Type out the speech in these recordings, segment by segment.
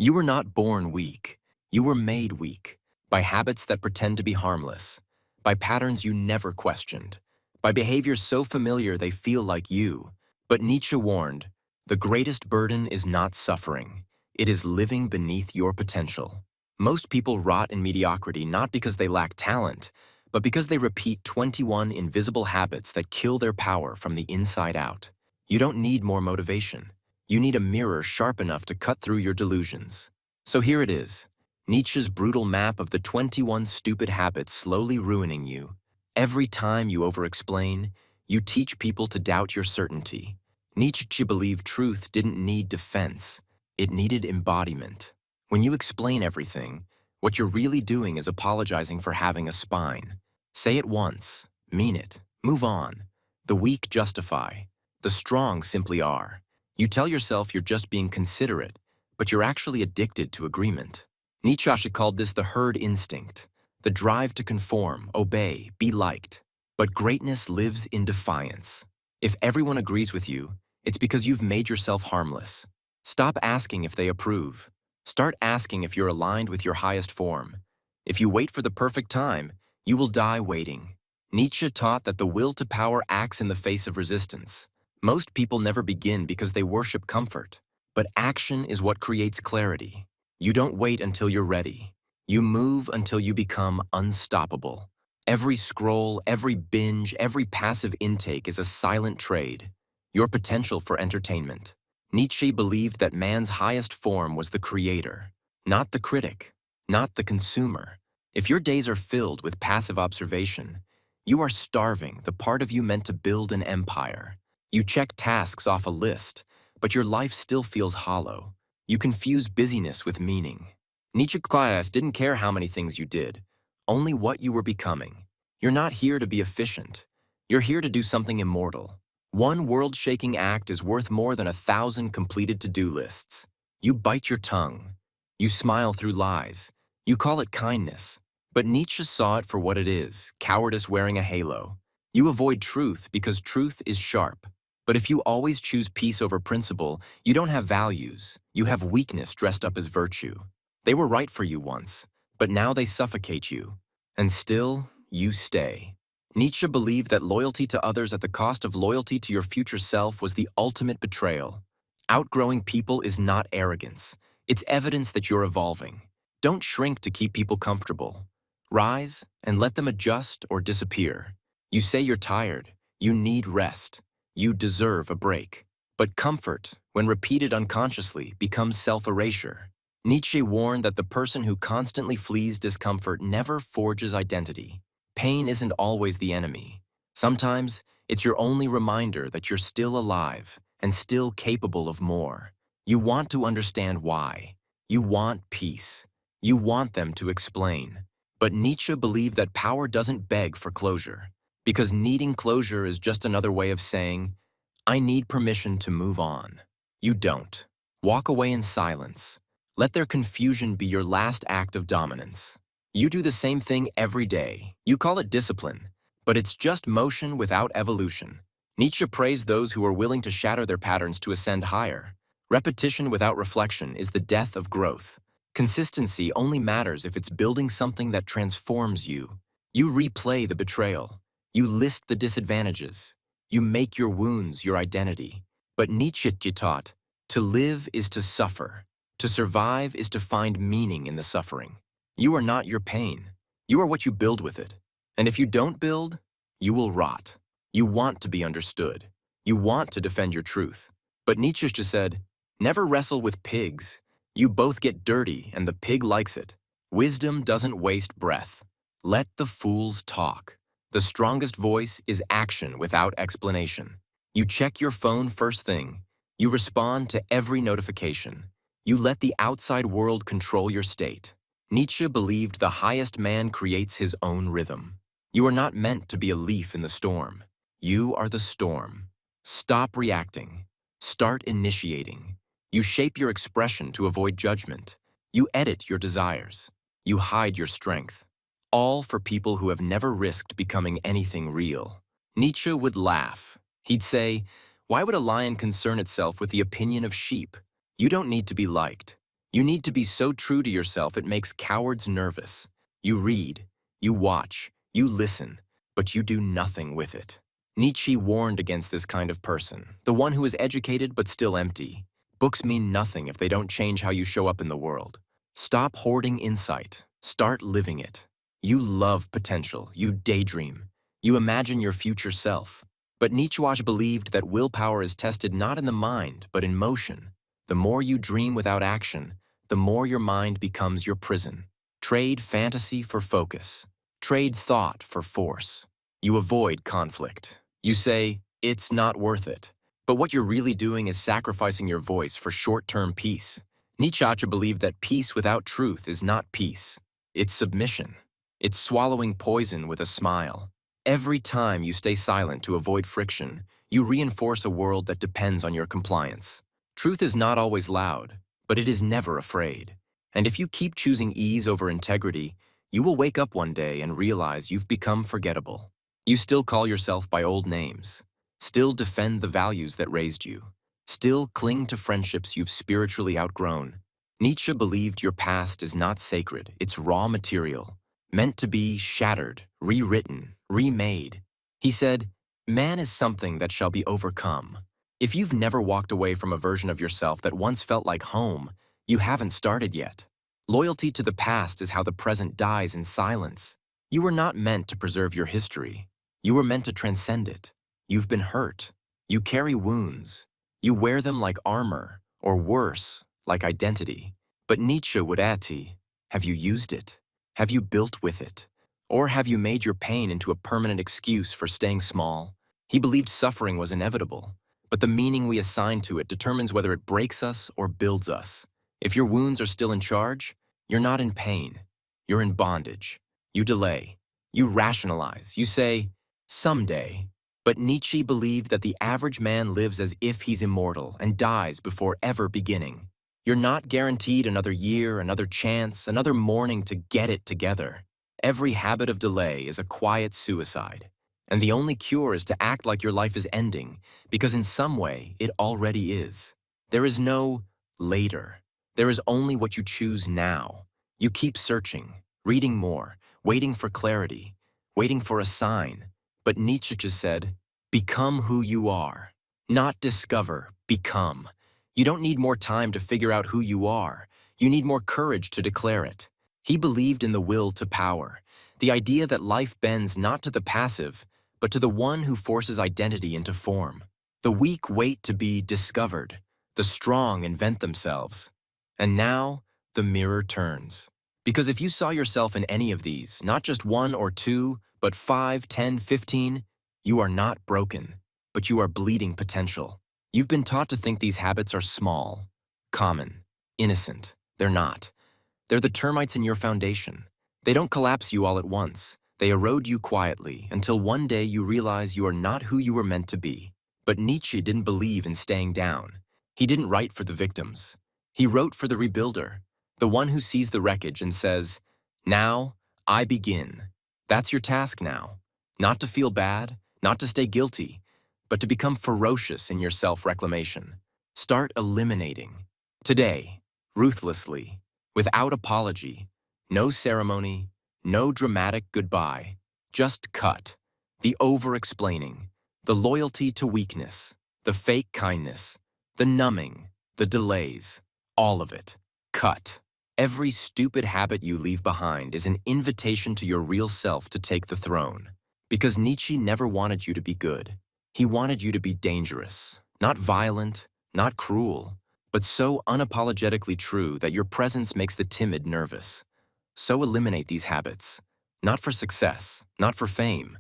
You were not born weak. You were made weak by habits that pretend to be harmless, by patterns you never questioned, by behaviors so familiar they feel like you. But Nietzsche warned, the greatest burden is not suffering. It is living beneath your potential. Most people rot in mediocrity not because they lack talent, but because they repeat 21 invisible habits that kill their power from the inside out. You don't need more motivation. You need a mirror sharp enough to cut through your delusions. So here it is, Nietzsche's brutal map of the 21 stupid habits slowly ruining you. Every time you over-explain, you teach people to doubt your certainty. Nietzsche believed truth didn't need defense, it needed embodiment. When you explain everything, what you're really doing is apologizing for having a spine. Say it once, mean it, move on. The weak justify, the strong simply are. You tell yourself you're just being considerate, but you're actually addicted to agreement. Nietzsche called this the herd instinct, the drive to conform, obey, be liked. But greatness lives in defiance. If everyone agrees with you, it's because you've made yourself harmless. Stop asking if they approve. Start asking if you're aligned with your highest form. If you wait for the perfect time, you will die waiting. Nietzsche taught that the will to power acts in the face of resistance. Most people never begin because they worship comfort, but action is what creates clarity. You don't wait until you're ready. You move until you become unstoppable. Every scroll, every binge, every passive intake is a silent trade. Your potential for entertainment. Nietzsche believed that man's highest form was the creator, not the critic, not the consumer. If your days are filled with passive observation, you are starving the part of you meant to build an empire. You check tasks off a list, but your life still feels hollow. You confuse busyness with meaning. Nietzsche didn't care how many things you did, only what you were becoming. You're not here to be efficient. You're here to do something immortal. One world-shaking act is worth more than 1,000 completed to-do lists. You bite your tongue. You smile through lies. You call it kindness. But Nietzsche saw it for what it is, cowardice wearing a halo. You avoid truth because truth is sharp. But if you always choose peace over principle, you don't have values. You have weakness dressed up as virtue. They were right for you once, but now they suffocate you. And still, you stay. Nietzsche believed that loyalty to others at the cost of loyalty to your future self was the ultimate betrayal. Outgrowing people is not arrogance. It's evidence that you're evolving. Don't shrink to keep people comfortable. Rise and let them adjust or disappear. You say you're tired. You need rest. You deserve a break. But comfort, when repeated unconsciously, becomes self-erasure. Nietzsche warned that the person who constantly flees discomfort never forges identity. Pain isn't always the enemy. Sometimes, it's your only reminder that you're still alive and still capable of more. You want to understand why. You want peace. You want them to explain. But Nietzsche believed that power doesn't beg for closure, because needing closure is just another way of saying, I need permission to move on. You don't. Walk away in silence. Let their confusion be your last act of dominance. You do the same thing every day. You call it discipline, but it's just motion without evolution. Nietzsche praised those who are willing to shatter their patterns to ascend higher. Repetition without reflection is the death of growth. Consistency only matters if it's building something that transforms you. You replay the betrayal. You list the disadvantages. You make your wounds your identity. But Nietzsche taught, to live is to suffer. To survive is to find meaning in the suffering. You are not your pain. You are what you build with it. And if you don't build, you will rot. You want to be understood. You want to defend your truth. But Nietzsche just said, never wrestle with pigs. You both get dirty and the pig likes it. Wisdom doesn't waste breath. Let the fools talk. The strongest voice is action without explanation. You check your phone first thing. You respond to every notification. You let the outside world control your state. Nietzsche believed the highest man creates his own rhythm. You are not meant to be a leaf in the storm. You are the storm. Stop reacting. Start initiating. You shape your expression to avoid judgment. You edit your desires. You hide your strength. All for people who have never risked becoming anything real. Nietzsche would laugh. He'd say, why would a lion concern itself with the opinion of sheep? You don't need to be liked. You need to be so true to yourself it makes cowards nervous. You read, you watch, you listen, but you do nothing with it. Nietzsche warned against this kind of person, the one who is educated but still empty. Books mean nothing if they don't change how you show up in the world. Stop hoarding insight. Start living it. You love potential. You daydream. You imagine your future self. But Nietzsche believed that willpower is tested not in the mind, but in motion. The more you dream without action, the more your mind becomes your prison. Trade fantasy for focus. Trade thought for force. You avoid conflict. You say, it's not worth it. But what you're really doing is sacrificing your voice for short-term peace. Nietzsche believed that peace without truth is not peace. It's submission. It's swallowing poison with a smile. Every time you stay silent to avoid friction, you reinforce a world that depends on your compliance. Truth is not always loud, but it is never afraid. And if you keep choosing ease over integrity, you will wake up one day and realize you've become forgettable. You still call yourself by old names, still defend the values that raised you, still cling to friendships you've spiritually outgrown. Nietzsche believed your past is not sacred, it's raw material, meant to be shattered, rewritten, remade. He said, man is something that shall be overcome. If you've never walked away from a version of yourself that once felt like home, you haven't started yet. Loyalty to the past is how the present dies in silence. You were not meant to preserve your history. You were meant to transcend it. You've been hurt. You carry wounds. You wear them like armor, or worse, like identity. But Nietzsche would add, have you used it? Have you built with it? Or have you made your pain into a permanent excuse for staying small? He believed suffering was inevitable, but the meaning we assign to it determines whether it breaks us or builds us. If your wounds are still in charge, you're not in pain. You're in bondage. You delay. You rationalize. You say, someday. But Nietzsche believed that the average man lives as if he's immortal and dies before ever beginning. You're not guaranteed another year, another chance, another morning to get it together. Every habit of delay is a quiet suicide. And the only cure is to act like your life is ending, because in some way it already is. There is no later. There is only what you choose now. You keep searching, reading more, waiting for clarity, waiting for a sign. But Nietzsche just said, become who you are. Not discover, become. You don't need more time to figure out who you are. You need more courage to declare it. He believed in the will to power, the idea that life bends not to the passive, but to the one who forces identity into form. The weak wait to be discovered. The strong invent themselves. And now, the mirror turns. Because if you saw yourself in any of these, not just one or two, but 5, 10, 15, you are not broken, but you are bleeding potential. You've been taught to think these habits are small, common, innocent. They're not. They're the termites in your foundation. They don't collapse you all at once. They erode you quietly until one day you realize you are not who you were meant to be. But Nietzsche didn't believe in staying down. He didn't write for the victims. He wrote for the rebuilder, the one who sees the wreckage and says, now, I begin. That's your task now. Not to feel bad, not to stay guilty, but to become ferocious in your self-reclamation. Start eliminating. Today, ruthlessly, without apology, no ceremony, no dramatic goodbye, just cut. The over-explaining, the loyalty to weakness, the fake kindness, the numbing, the delays, all of it. Cut. Every stupid habit you leave behind is an invitation to your real self to take the throne. Because Nietzsche never wanted you to be good. He wanted you to be dangerous, not violent, not cruel, but so unapologetically true that your presence makes the timid nervous. So eliminate these habits, not for success, not for fame,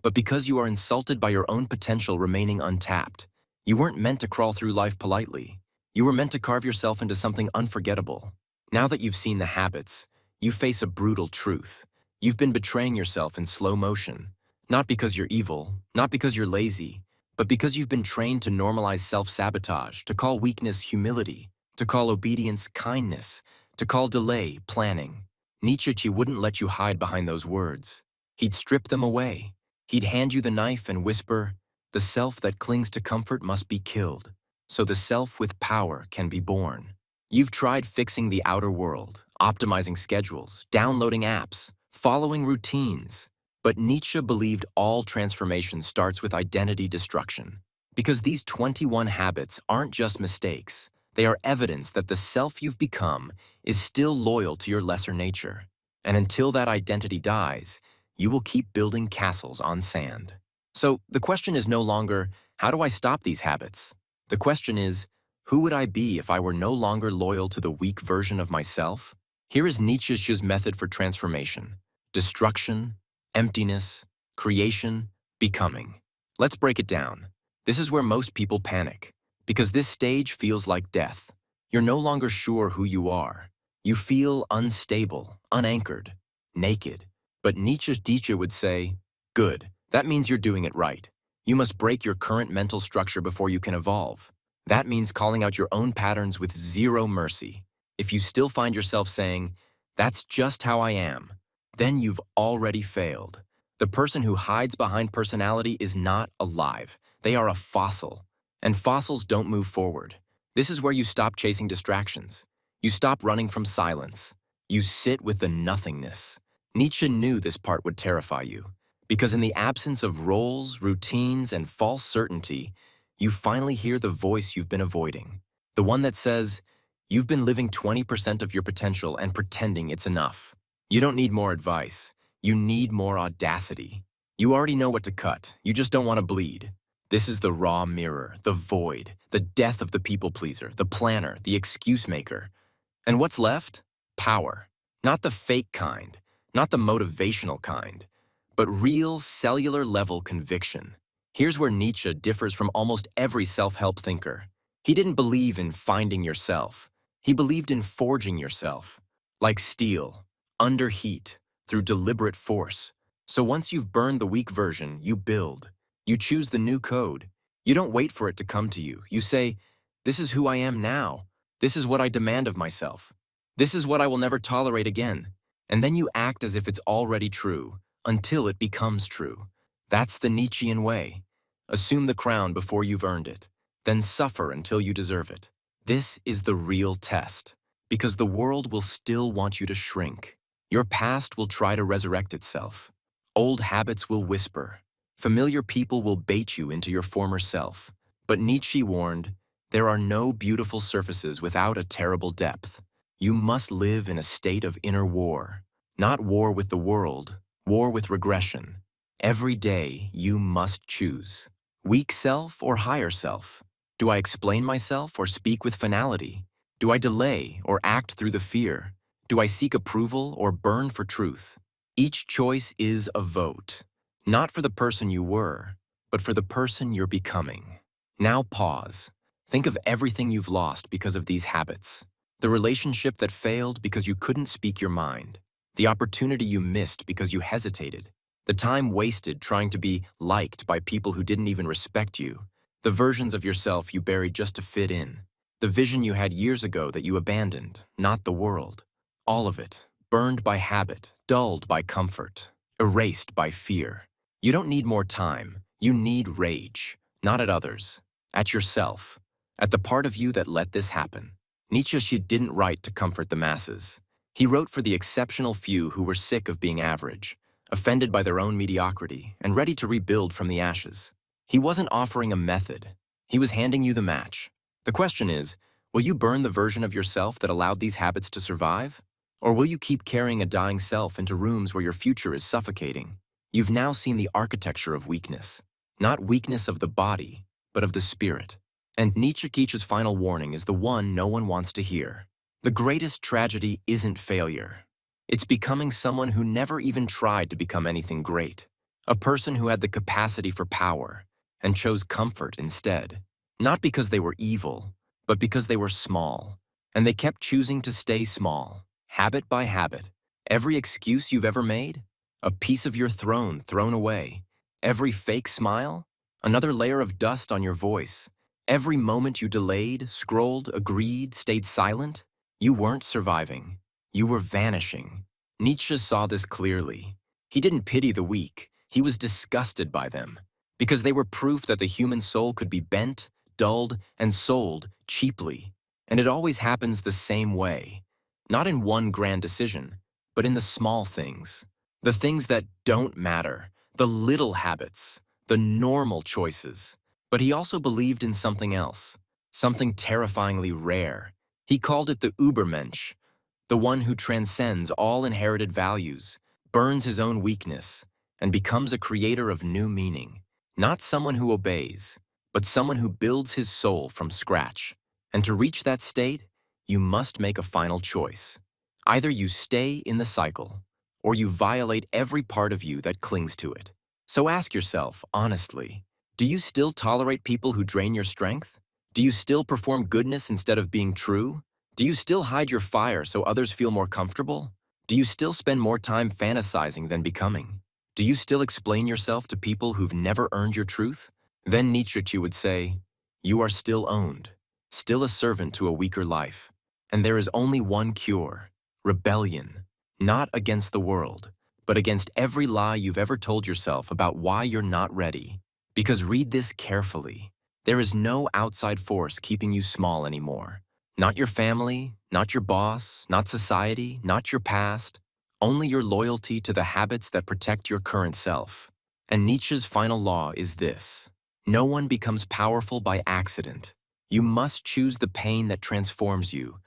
but because you are insulted by your own potential remaining untapped. You weren't meant to crawl through life politely. You were meant to carve yourself into something unforgettable. Now that you've seen the habits, you face a brutal truth. You've been betraying yourself in slow motion. Not because you're evil, not because you're lazy, but because you've been trained to normalize self-sabotage, to call weakness humility, to call obedience kindness, to call delay planning. Nietzsche wouldn't let you hide behind those words. He'd strip them away. He'd hand you the knife and whisper, the self that clings to comfort must be killed, so the self with power can be born. You've tried fixing the outer world, optimizing schedules, downloading apps, following routines. But Nietzsche believed all transformation starts with identity destruction. Because these 21 habits aren't just mistakes, they are evidence that the self you've become is still loyal to your lesser nature. And until that identity dies, you will keep building castles on sand. So the question is no longer, how do I stop these habits? The question is, who would I be if I were no longer loyal to the weak version of myself? Here is Nietzsche's method for transformation: destruction, emptiness, creation, becoming. Let's break it down. This is where most people panic, because this stage feels like death. You're no longer sure who you are. You feel unstable, unanchored, naked. But Nietzsche would say, good, that means you're doing it right. You must break your current mental structure before you can evolve. That means calling out your own patterns with zero mercy. If you still find yourself saying, that's just how I am, then you've already failed. The person who hides behind personality is not alive. They are a fossil. And fossils don't move forward. This is where you stop chasing distractions. You stop running from silence. You sit with the nothingness. Nietzsche knew this part would terrify you, because in the absence of roles, routines, and false certainty, you finally hear the voice you've been avoiding. The one that says, you've been living 20% of your potential and pretending it's enough. You don't need more advice. You need more audacity. You already know what to cut. You just don't want to bleed. This is the raw mirror, the void, the death of the people pleaser, the planner, the excuse maker. And what's left? Power. Not the fake kind, not the motivational kind, but real cellular level conviction. Here's where Nietzsche differs from almost every self-help thinker. He didn't believe in finding yourself. He believed in forging yourself, like steel, under heat, through deliberate force. So once you've burned the weak version, you build. You choose the new code. You don't wait for it to come to you. You say, this is who I am now. This is what I demand of myself. This is what I will never tolerate again. And then you act as if it's already true, until it becomes true. That's the Nietzschean way. Assume the crown before you've earned it, then suffer until you deserve it. This is the real test, because the world will still want you to shrink. Your past will try to resurrect itself. Old habits will whisper. Familiar people will bait you into your former self. But Nietzsche warned, there are no beautiful surfaces without a terrible depth. You must live in a state of inner war, not war with the world, war with regression. Every day, you must choose. Weak self or higher self? Do I explain myself or speak with finality? Do I delay or act through the fear? Do I seek approval or burn for truth? Each choice is a vote, not for the person you were, but for the person you're becoming. Now pause. Think of everything you've lost because of these habits. The relationship that failed because you couldn't speak your mind. The opportunity you missed because you hesitated. The time wasted trying to be liked by people who didn't even respect you. The versions of yourself you buried just to fit in. The vision you had years ago that you abandoned, not the world. All of it, burned by habit, dulled by comfort, erased by fear. You don't need more time. You need rage, not at others, at yourself, at the part of you that let this happen. Nietzsche didn't write to comfort the masses. He wrote for the exceptional few who were sick of being average, offended by their own mediocrity, and ready to rebuild from the ashes. He wasn't offering a method. He was handing you the match. The question is, will you burn the version of yourself that allowed these habits to survive? Or will you keep carrying a dying self into rooms where your future is suffocating? You've now seen the architecture of weakness. Not weakness of the body, but of the spirit. And Nietzsche's final warning is the one no one wants to hear. The greatest tragedy isn't failure. It's becoming someone who never even tried to become anything great. A person who had the capacity for power and chose comfort instead. Not because they were evil, but because they were small. And they kept choosing to stay small, habit by habit. Every excuse you've ever made, a piece of your throne thrown away. Every fake smile, another layer of dust on your voice. Every moment you delayed, scrolled, agreed, stayed silent, you weren't surviving. You were vanishing. Nietzsche saw this clearly. He didn't pity the weak. He was disgusted by them, because they were proof that the human soul could be bent, dulled, and sold cheaply. And it always happens the same way. Not in one grand decision, but in the small things. The things that don't matter, the little habits, the normal choices. But he also believed in something else, something terrifyingly rare. He called it the Übermensch, the one who transcends all inherited values, burns his own weakness, and becomes a creator of new meaning. Not someone who obeys, but someone who builds his soul from scratch. And to reach that state, you must make a final choice. Either you stay in the cycle, or you violate every part of you that clings to it. So ask yourself, honestly, do you still tolerate people who drain your strength? Do you still perform goodness instead of being true? Do you still hide your fire so others feel more comfortable? Do you still spend more time fantasizing than becoming? Do you still explain yourself to people who've never earned your truth? Then Nietzsche would say, you are still owned, still a servant to a weaker life. And there is only one cure, rebellion, not against the world, but against every lie you've ever told yourself about why you're not ready. Because read this carefully. There is no outside force keeping you small anymore. Not your family, not your boss, not society, not your past, only your loyalty to the habits that protect your current self. And Nietzsche's final law is this: no one becomes powerful by accident. You must choose the pain that transforms you,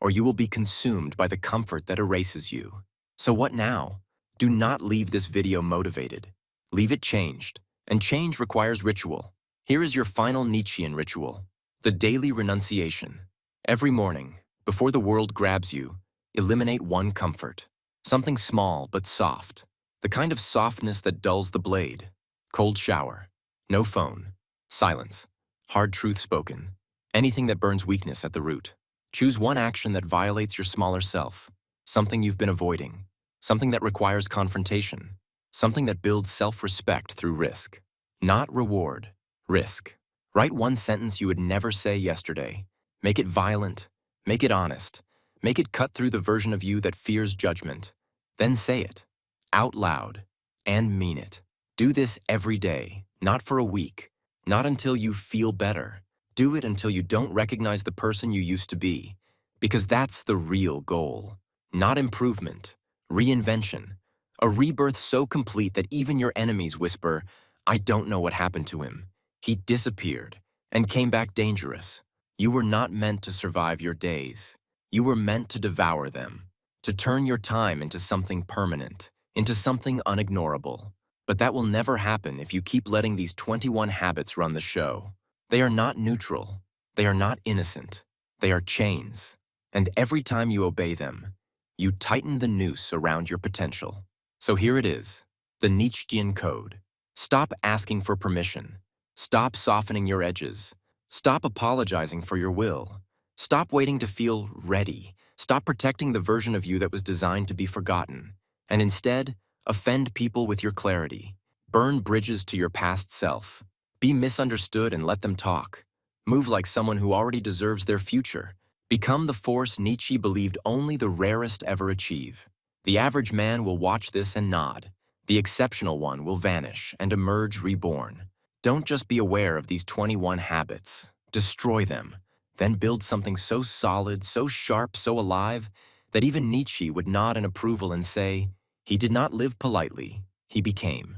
or you will be consumed by the comfort that erases you. So what now? Do not leave this video motivated. Leave it changed, and change requires ritual. Here is your final Nietzschean ritual: the daily renunciation. Every morning, before the world grabs you, eliminate one comfort. Something small but soft. The kind of softness that dulls the blade. Cold shower. No phone. Silence. Hard truth spoken. Anything that burns weakness at the root. Choose one action that violates your smaller self. Something you've been avoiding. Something that requires confrontation. Something that builds self-respect through risk. Not reward. Risk. Write one sentence you would never say yesterday. Make it violent. Make it honest. Make it cut through the version of you that fears judgment. Then say it, out loud, and mean it. Do this every day, not for a week, not until you feel better. Do it until you don't recognize the person you used to be, because that's the real goal. Not improvement, reinvention, a rebirth so complete that even your enemies whisper, I don't know what happened to him. He disappeared and came back dangerous. You were not meant to survive your days. You were meant to devour them, to turn your time into something permanent, into something unignorable. But that will never happen if you keep letting these 21 habits run the show. They are not neutral. They are not innocent. They are chains. And every time you obey them, you tighten the noose around your potential. So here it is, the Nietzschean code. Stop asking for permission. Stop softening your edges. Stop apologizing for your will. Stop waiting to feel ready. Stop protecting the version of you that was designed to be forgotten. And instead, offend people with your clarity. Burn bridges to your past self. Be misunderstood and let them talk. Move like someone who already deserves their future. Become the force Nietzsche believed only the rarest ever achieve. The average man will watch this and nod. The exceptional one will vanish and emerge reborn. Don't just be aware of these 21 habits. Destroy them. Then build something so solid, so sharp, so alive, that even Nietzsche would nod in approval and say, he did not live politely, he became.